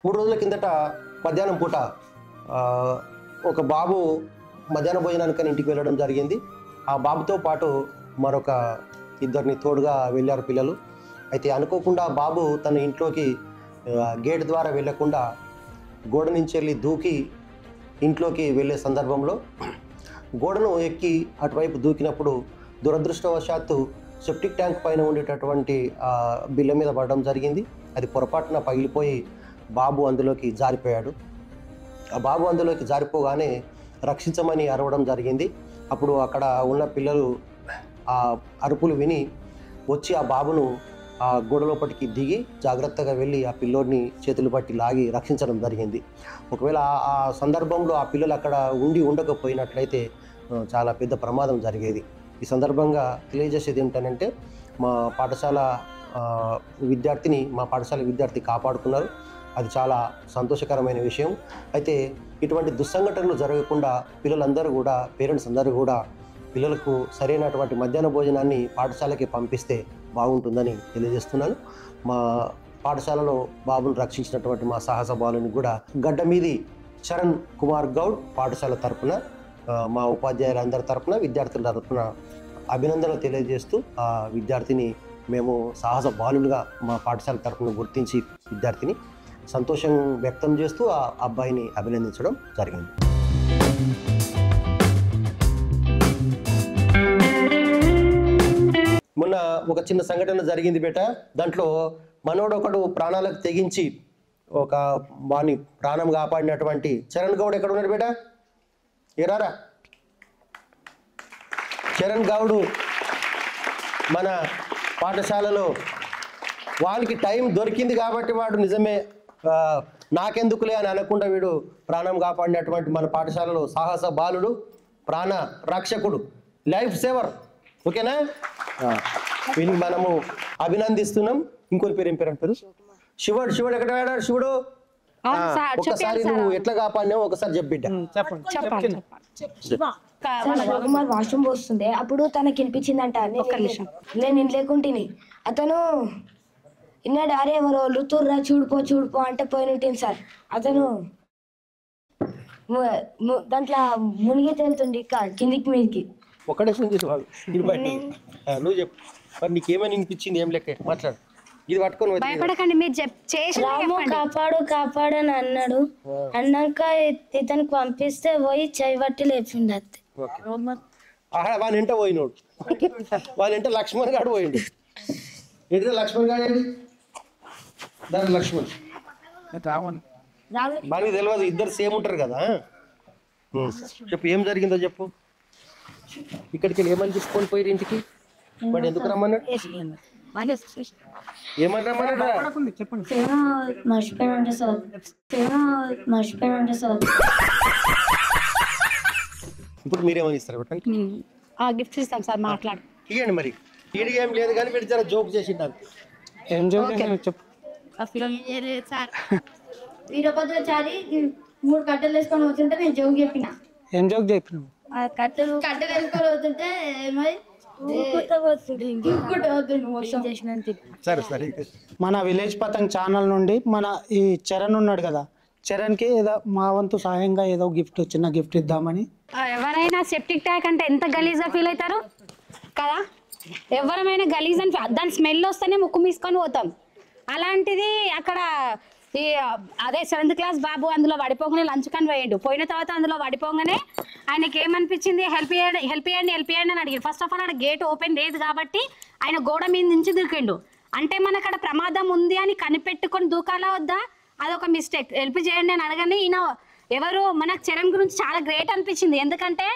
3 రోజుల కిందట మధ్యాహ్నం పూట ఒక బాబు మధ్యాహ్న భోజనానికని ఇంటికి వెళ్ళడం జరిగింది. ఆ బాబుతో పాటు మరొక 2 తోడుగా వెళ్ళారు పిల్లలు. అయితే అనుకోకుండా బాబు తన ఇంట్లోకి గేట్ ద్వారా వెళ్ళకుండా గోడ నుంచి వెళ్ళి దూకి ఇంట్లోకి వెళ్ళే సందర్భంలో గోడను ఎక్కి అటువైపు దూకినప్పుడు దురదృష్టవశాత్తు సెప్టిక్ ట్యాంక్ పైన ఉండేటటువంటి బిల్ల మీద పడడం జరిగింది. అది పొరపాటున పగిలిపోయి బాబు అందులోకి జారిపోయాడు. ఆ బాబు అందులోకి జారిపోగానే రక్షించమని అరవడం జరిగింది. అప్పుడు అక్కడ ఉన్న పిల్లలు ఆ అరుపులు విని వచ్చి ఆ బాబును ఆ గోడ లోపలికి దిగి జాగ్రత్తగా వెళ్ళి ఆ పిల్లోడిని చేతులు పట్టి లాగి రక్షించడం జరిగింది. ఒకవేళ ఆ సందర్భంలో ఆ పిల్లలు అక్కడ ఉండకపోయినట్లయితే చాలా పెద్ద ప్రమాదం జరిగేది. ఈ సందర్భంగా తెలియజేసేది ఏంటంటే మా పాఠశాల విద్యార్థి కాపాడుకున్నారు. అది చాలా సంతోషకరమైన విషయం. అయితే ఇటువంటి దుస్సంఘటనలు జరగకుండా పిల్లలందరూ కూడా, పేరెంట్స్ అందరూ కూడా పిల్లలకు సరైనటువంటి మధ్యాహ్న భోజనాన్ని పాఠశాలకి పంపిస్తే బాగుంటుందని తెలియజేస్తున్నాను. మా పాఠశాలలో బాబును రక్షించినటువంటి మా సాహస బాలుని కూడా గడ్డమీది చరణ్ కుమార్ గౌడ్ పాఠశాల తరపున, మా ఉపాధ్యాయులందరి తరపున, విద్యార్థుల తరపున అభినందనలు తెలియజేస్తూ ఆ విద్యార్థిని మేము సాహస బాలులుగా మా పాఠశాల తరపున గుర్తించి విద్యార్థిని సంతోషం వ్యక్తం చేస్తూ ఆ అబ్బాయిని అభినందించడం జరిగింది. మొన్న ఒక చిన్న సంఘటన జరిగింది బేట. దాంట్లో మనోడు ఒకడు ప్రాణాలకు తెగించి ఒక వాని ప్రాణం కాపాడినటువంటి చరణ్ గౌడ్ ఎక్కడ ఉన్నాడు బేట? ఏరారా చరణ్ గౌడు మన పాఠశాలలో వానికి టైం దొరికింది కాబట్టి వాడు నిజమే నాకెందుకులే అని అనకుండా వీడు ప్రాణం కాపాడినటువంటి మన పాఠశాలలో సాహస బాలుడు, ప్రాణ రక్షకుడు, లైఫ్ సేవర్. ఓకేనా? వీళ్ళని మనము అభినందిస్తున్నాం. ఇంకోటి పేరు ఏం పేరు? శివుడు. శివుడు ఎక్కడ వాడాడు? శివుడు ఒకసారి నువ్వు ఎట్లా కాపాడినావు ఒకసారి చెప్పిడ్డ. రవికుమార్ వాష్రూమ్ పోస్తుండే అప్పుడు తనకి వినిపించిందంట. నేను ఇంట్లోకుంటుని అతను ఇన్నాడు, అరే ఎవరో లుతుర్రా చూడిపో అంటే పోయినట్టుంది సార్. అతను దాంట్లో మునిగి తేలుతుండే కిందికి మీదకి. ఒక్కడే ఫోన్ చేసి నువ్వు చెప్పు మరి నీకేమని వినిపించింది? ఏం లెక్క మాట్లాడు. ఇది పట్టుకొని రాము కాపాడు అని అన్నాడు. అన్నాక ఇతనికి పంపిస్తే పోయి చేయబట్టి లేపిండు. అత్తే వాని ఇంట పోయినోడు, వాళ్ళ ఇంట లక్ష్మణ్ గాడు పోయిండు. ఏంటి లక్ష్మణ్ గాడు? దాని లక్ష్మణ్ మనకి తెలియదు, ఇద్దరు సేమ్ ఉంటారు కదా. చెప్పు ఏం జరిగిందో చెప్పు. ఇక్కడికి వెళ్ళి ఏమని తీసుకొని పోయి ఇంటికి వాడు ఎందుకు రమ్మన్నాడు? ఏమని రమ్మన్నాడు? మర్చిపోయినా సార్. ఇప్పుడు మీరేమని ఇస్తారు? గిఫ్ట్ ఇస్తాం సార్. మాట్లాడు ఇవ్వండి. మరి ఈడిగా ఏం లేదు కానీ వీడు జర జోక్ చేసిండు. ఏం జోక్ చెప్పు. వీరభద్రచారి 3 కట్టెలు వేసుకొని వస్తుంటే నేను జోక్ చెప్పిన. ఏం జోక్ చెప్పినావు? కట్టెలు వేసుకొని వస్తుంటే మన విలేజ్ పతంగ్ ఛానల్ నుండి మన ఈ చరణ్ ఉన్నాడు కదా, చరణ్కి ఏదో మా వంతు సహాయంగా ఏదో చిన్న గిఫ్ట్ ఇద్దామని. ఎవరైనా సెప్టిక్ ట్యాంక్ అంటే ఎంత గలీజ్గా ఫీల్ అవుతారు కదా. ఎవరైనా గలీజ్ అని దాని స్మెల్ వస్తేనే ముక్కు మీసుకొని పోతాం. అలాంటిది అక్కడ అదే 7th క్లాస్ బాబు అందులో పడిపోగానే లంచ్ కని పోయిన తర్వాత అందులో పడిపోగానే ఆయనకి ఏమనిపించింది, హెల్ప్ చేయండి అని అడిగాడు. ఫస్ట్ ఆఫ్ ఆల్ అక్కడ గేట్ ఓపెన్ లేదు కాబట్టి ఆయన గోడ మీద నుంచి దూకిండు. అంటే మన అక్కడ ప్రమాదం ఉంది అని కనిపెట్టుకొని దూకాలా వద్దా? అదొక మిస్టేక్. హెల్ప్ చేయండి అని అడగని ఈయన ఎవరు మనకు చరణ్ గురించి చాలా గ్రేట్ అనిపించింది. ఎందుకంటే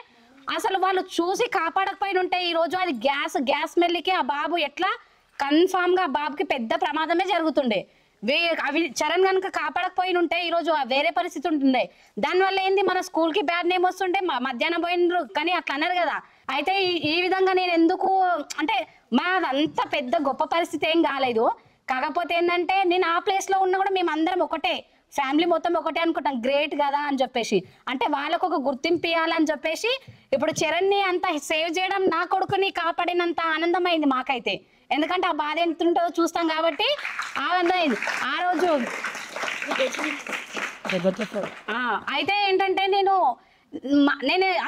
అసలు వాళ్ళు చూసి కాపాడకపోయిన ఉంటే ఈరోజు అది గ్యాస్ స్మెల్కి ఆ బాబు ఎట్లా కన్ఫామ్గా ఆ బాబుకి పెద్ద ప్రమాదమే జరుగుతుండే. అవి చరణ్ కనుక కాపాడకపోయిన ఉంటే ఈరోజు వేరే పరిస్థితి ఉంటుండే. దానివల్ల ఏంది మన స్కూల్కి బ్యాడ్ నేమ్ వస్తుంటే మధ్యాహ్నం పోయినరు కానీ అట్లా అన్నారు కదా. అయితే ఈ విధంగా నేను ఎందుకు అంటే మాదంతా పెద్ద గొప్ప పరిస్థితి ఏం కాలేదు. కాకపోతే ఏంటంటే నేను ఆ ప్లేస్లో ఉన్నా కూడా మేము అందరం ఒకటే, ఫ్యామిలీ మొత్తం ఒకటే అనుకుంటాం. గ్రేట్ కదా అని చెప్పేసి, అంటే వాళ్ళకు ఒక గుర్తింపు ఇవ్వాలని చెప్పేసి ఇప్పుడు చరణ్ని అంత సేవ్ చేయడం, నా కొడుకుని కాపాడినంత ఆనందమైంది మాకైతే. ఎందుకంటే ఆ బాధ ఎంత ఉంటుందో చూస్తాం కాబట్టి ఆనందమైంది. ఆ రోజు అయితే ఏంటంటే నేను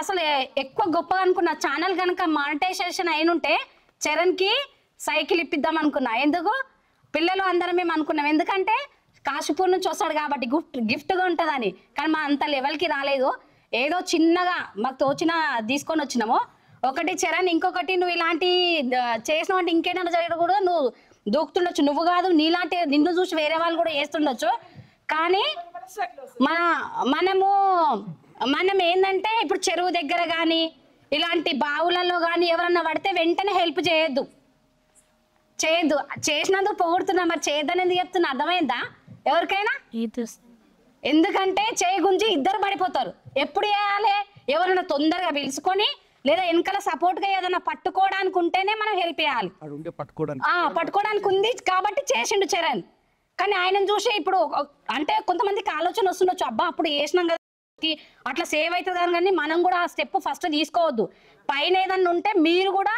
అసలు ఎక్కువ గొప్పగా అనుకున్నా ఛానల్ కనుక మానిటైజేషన్ అయినుంటే చరణ్కి సైకిల్ ఇప్పిద్దాం అనుకున్నా. ఎందుకు పిల్లలు అందరం మేము అనుకున్నాం, ఎందుకంటే కాశీపూర్ నుంచి వస్తాడు కాబట్టి గిఫ్ట్గా ఉంటుందని. కానీ మా అంత లెవెల్కి రాలేదు, ఏదో చిన్నగా మాకు తోచిన తీసుకొని వచ్చినాము. ఒకటి చరణ్, ఇంకొకటి నువ్వు ఇలాంటి చేసినావు అంటే ఇంకేమైనా జరగకూడదు, నువ్వు దూకుతుండొచ్చు, నువ్వు కాదు నీలాంటి నిన్ను చూసి వేరే వాళ్ళు కూడా చేస్తుండొచ్చు. కానీ మనం ఏంటంటే ఇప్పుడు చెరువు దగ్గర కానీ ఇలాంటి బావులలో కానీ ఎవరన్నా పడితే వెంటనే హెల్ప్ చేయొద్దు. చేసినందుకు పొగుడుతున్నా, మరి చేయొద్దని ఎందుకు చెప్తున్నా అర్థమైందా ఎవరికైనా? ఎందుకంటే చేయి గుంజి ఇద్దరు పడిపోతారు. ఎప్పుడు చేయాలి? ఎవరైనా తొందరగా పిలుచుకొని లేదా వెనకాల సపోర్ట్గా ఏదైనా పట్టుకోవడానికి ఉంటేనే మనం హెల్ప్ చేయాలి. పట్టుకోవడానికి ఉంది కాబట్టి చేసిండు చరణ్. కానీ ఆయనను చూసి ఇప్పుడు అంటే కొంతమందికి ఆలోచన వస్తుండొచ్చు, అబ్బా అప్పుడు చేసినాం కదా అట్లా సేవ్ అవుతుంది కానీ మనం కూడా ఆ స్టెప్ ఫస్ట్ తీసుకోవద్దు. పైన ఏదన్నా ఉంటే మీరు కూడా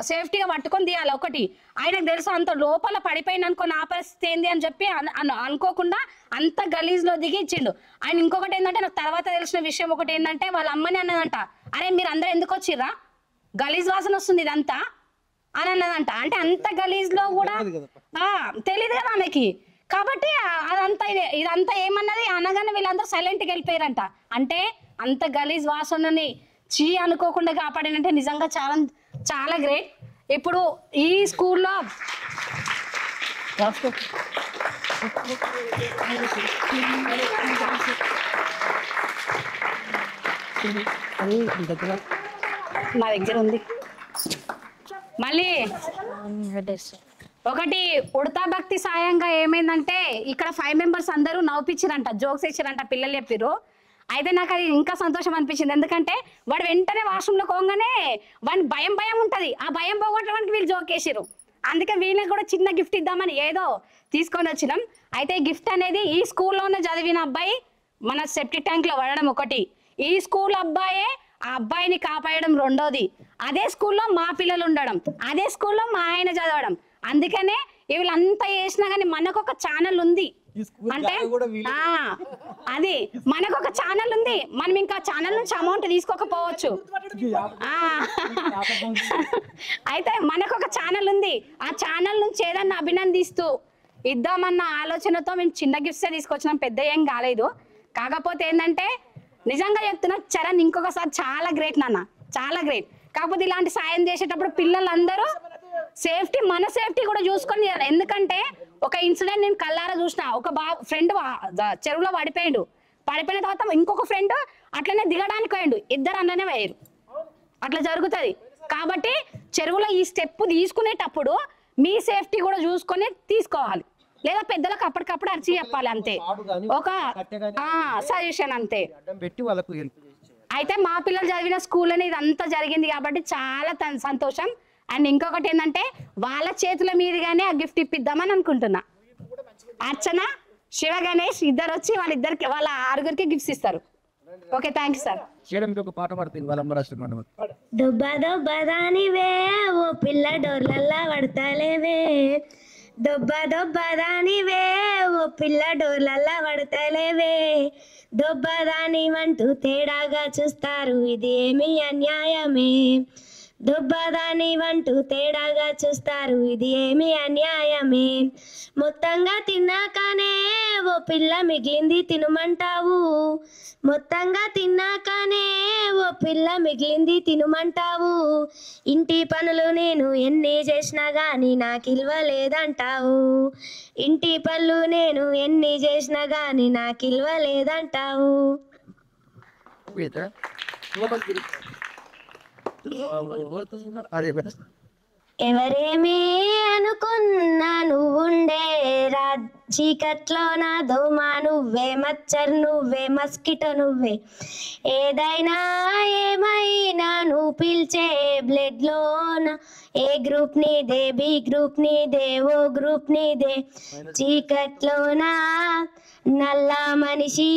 సేఫ్టీగా పట్టుకొని తీయాలి. ఒకటి ఆయనకు తెలుసు అంత లోపల పడిపోయింది అనుకో నా పరిస్థితి ఏంది అని చెప్పి అనుకోకుండా అంత గలీజ్లో దిగి ఇచ్చిండు ఆయన. ఇంకొకటి ఏంటంటే నాకు తర్వాత తెలిసిన విషయం ఒకటి ఏంటంటే వాళ్ళ అమ్మని అన్నదంట, అరే మీరు అందరూ ఎందుకు వచ్చిర్రా, గలీజ్ వాసన వస్తుంది ఇదంతా అని అన్నదంట. అంటే అంత గలీజ్లో కూడా తెలియదు కదా ఆమెకి. కాబట్టి ఇదంతా ఏమన్నది అనగానే వీళ్ళందరూ సైలెంట్గా వెళ్ళిపోయారంట. అంటే అంత గలీజ్ వాసనని చీ అనుకోకుండా కాపాడినంటే నిజంగా చాలా చాలా గ్రేట్. ఇప్పుడు ఈ స్కూల్లో నా దగ్గర ఉంది. మళ్ళీ ఒకటి ఉడతా భక్తి సాయంగా ఏమైందంటే ఇక్కడ 5 మెంబర్స్ అందరూ నవ్వుపిచ్చిరంట, జోక్స్ ఇచ్చిరంట, పిల్లలు చెప్పిర్రు. అయితే నాకు అది ఇంకా సంతోషం అనిపించింది, ఎందుకంటే వాడు వెంటనే వాష్రూమ్లో పోగానే వాడిని భయం ఉంటుంది, ఆ భయం పోగొట్టడానికి వీళ్ళు జోక్ వేసిర్రు. అందుకే వీళ్ళకి కూడా చిన్న గిఫ్ట్ ఇద్దామని ఏదో తీసుకొని వచ్చినాం. అయితే గిఫ్ట్ అనేది ఈ స్కూల్లోనే చదివిన అబ్బాయి మన సెప్టిక్ ట్యాంక్లో పడడం ఒకటి, ఈ స్కూల్ అబ్బాయే ఆ అబ్బాయిని కాపాడడం రెండోది, అదే స్కూల్లో మా పిల్లలు ఉండడం, అదే స్కూల్లో మా ఆయన చదవడం. అందుకనే వీళ్ళంతా చేసినా కానీ మనకు ఒక ఛానల్ ఉంది. అంటే అది మనకు ఒక ఛానల్ ఉంది, మనం ఇంకా ఛానల్ నుంచి అమౌంట్ తీసుకోకపోవచ్చు. అయితే మనకు ఒక ఛానల్ ఉంది, ఆ ఛానల్ నుంచి ఏదన్నా అభినందిస్తూ ఇద్దామన్న ఆలోచనతో మేము చిన్న గిఫ్ట్సే తీసుకొచ్చినాం, పెద్ద ఏం కాలేదు. కాకపోతే ఏంటంటే నిజంగా చెప్తున్నా చరణ్ ఇంకొకసారి చాలా గ్రేట్ నాన్న, చాలా గ్రేట్. కాకపోతే ఇలాంటి సాయం చేసేటప్పుడు పిల్లలందరూ సేఫ్టీ, మన సేఫ్టీ కూడా చూసుకొని, ఎందుకంటే ఒక ఇన్సిడెంట్ నేను కళ్ళారా చూసిన. ఒక ఫ్రెండ్ చెరువులో పడిపోయిన తర్వాత ఇంకొక ఫ్రెండ్ అట్లనే దిగడానికి పోయిండు, ఇద్దరు అన్ననే పోయారు. అట్లా జరుగుతుంది. కాబట్టి చెరువులో ఈ స్టెప్ తీసుకునేటప్పుడు మీ సేఫ్టీ కూడా చూసుకొని తీసుకోవాలి, లేదా పెద్దలకు అప్పటికప్పుడు అరిచి చెప్పాలి, అంతే. ఒక సజెషన్ అంతే. అయితే మా పిల్లలు చదివిన స్కూల్ అనేది ఇదంతా జరిగింది కాబట్టి చాలా సంతోషం. అండ్ ఇంకొకటి ఏంటంటే వాళ్ళ చేతుల మీదుగానే ఆ గిఫ్ట్ ఇప్పిద్దామని అనుకుంటున్నా. అర్చన, శివ గణేష్ ఇద్దరు వచ్చి వాళ్ళ 6గురికి గిఫ్ట్స్ ఇస్తారు. Okay, thank you sir. దొబ్బ దొబ్బ దానివే ఓ పిల్ల డోర్లల్లా పడతలేవే, దొబ్బ దొబ్బ దానివే ఓ పిల్ల డోర్లల్లా పడతలేవే, దొబ్బ దానివంటూ తేడాగా చూస్తారు ఇది ఏమి అన్యాయమే, దొబ్బదాని వంటూ తేడాగా చూస్తారు ఇది ఏమి అన్యాయమే, మొత్తంగా తిన్నాకనే ఓ పిల్ల మిగిలింది తినమంటావు, మొత్తంగా తిన్నాకనే ఓ పిల్ల మిగిలింది తినమంటావు, ఇంటి పనులు నేను ఎన్ని చేసినా కానీ నాకు ఇల్వలేదంటావు, ఇంటి పనులు నేను ఎన్ని చేసినా కానీ నాకు ఇల్వలేదంటావు. ఎవరేమీ అనుకున్నా నువ్వుండే చీకట్లో నా దోమ నువ్వే, మచ్చర్ నువ్వే, మస్కిటో నువ్వే, ఏదైనా ఏమైనా నువ్వు పిలిచే బ్లడ్లోన, ఏ గ్రూప్ నీదే, బి గ్రూప్ నీదే, ఓ గ్రూప్ నీదే, చీకట్లోనా నల్ల మనిషి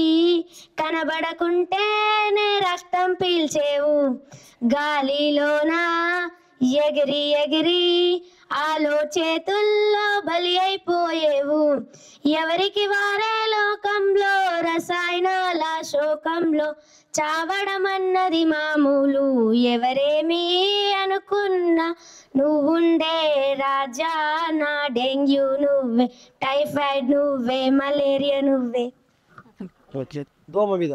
కనబడకుంటేనే రక్తం పీల్చేవు, గాలిలోనా ఎగిరి ఎగిరి ఆలో చేతుల్లో బలి అయిపోయేవు ఎవరికి వారే లోకంలో రసాయనాల శోకంలో చావడం అన్నది మామూలు ఎవరేమీ అనుకున్నా నువ్వుండే రాజా నా డెంగ్యూ నువ్వే టైఫాయిడ్ నువ్వే మలేరియా నువ్వే దోమ మీద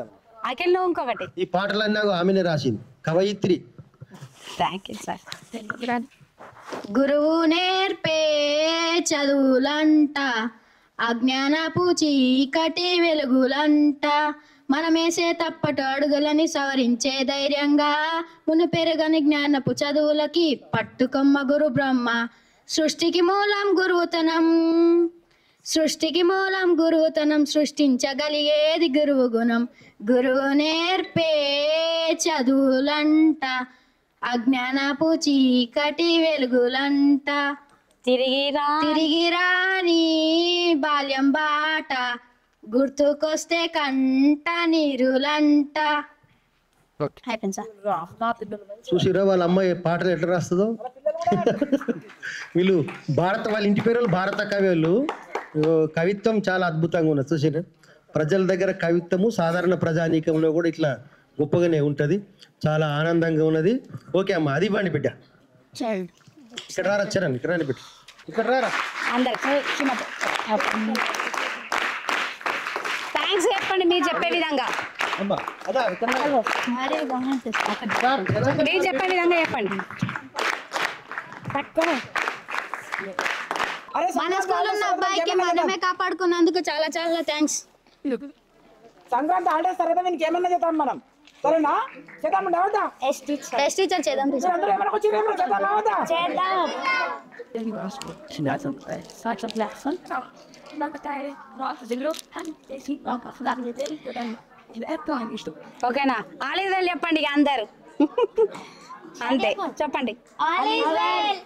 అఖిల్లో ఇంకొకటి ఈ పాటలన్నీ ఆమెనే రాసింది కవయిత్రి. Thank you sir. గురువు నేర్పే చదువులంట అజ్ఞానపు చీకటి వెలుగులంట మనమేసే తప్పటి అడుగులని సవరించే ధైర్యంగా పెరగని జ్ఞానపు చదువులకి పట్టుకొమ్మ గురు బ్రహ్మ సృష్టికి మూలం గురువుతనం సృష్టించగలిగేది గురువు గుణం గురువు నేర్పే చదువులంట అజ్ఞానపు చీకటి వెలుగులంట తిరిగి రాని బాల్యం బాట గుర్తుకొస్తే కంట నీరులంట. చూసిరా వాళ్ళ అమ్మాయి పాటలు ఎట్లా రాస్తుందో. వీళ్ళు వాళ్ళ ఇంటి పేరు భారత కవి వాళ్ళు. కవిత్వం చాలా అద్భుతంగా ఉన్నది చూసిరా. ప్రజల దగ్గర కవిత్వము సాధారణ ప్రజానీకంలో కూడా ఇట్లా గొప్పగానే ఉంటుంది. చాలా ఆనందంగా ఉన్నది. ఓకే అమ్మ, అది ఇవ్వండి బిడ్డ. ఇక్కడ రారా చరణ్, ఇక్కడ రాని బిడ్డ, ఇక్కడ రారా. థ్యాంక్స్ చెప్పండి మీరు చెప్పే విధంగా. మీరు చెప్పే విధంగా చెప్పండి. మన స్కూల్ ఉన్న అబ్బాయికి మనమే కాపాడుకున్నందుకు చాలా చాలా థ్యాంక్స్. సంక్రాంతి హాలిడేస్ తర్వాత దీనికి ఏమన్నా చేద్దాం మనం, సరేనా? చేద్దాం రావద్దా? బెస్ట్ టీచర్ చేద్దాం. అందరూ ఏమైనా వచ్చి చేద్దాం రావద్దా? ఓకేనా? ఆల్ ఇస్ వెల్ చెప్పండి ఇక అందరు. అంతే చెప్పండి. All is well.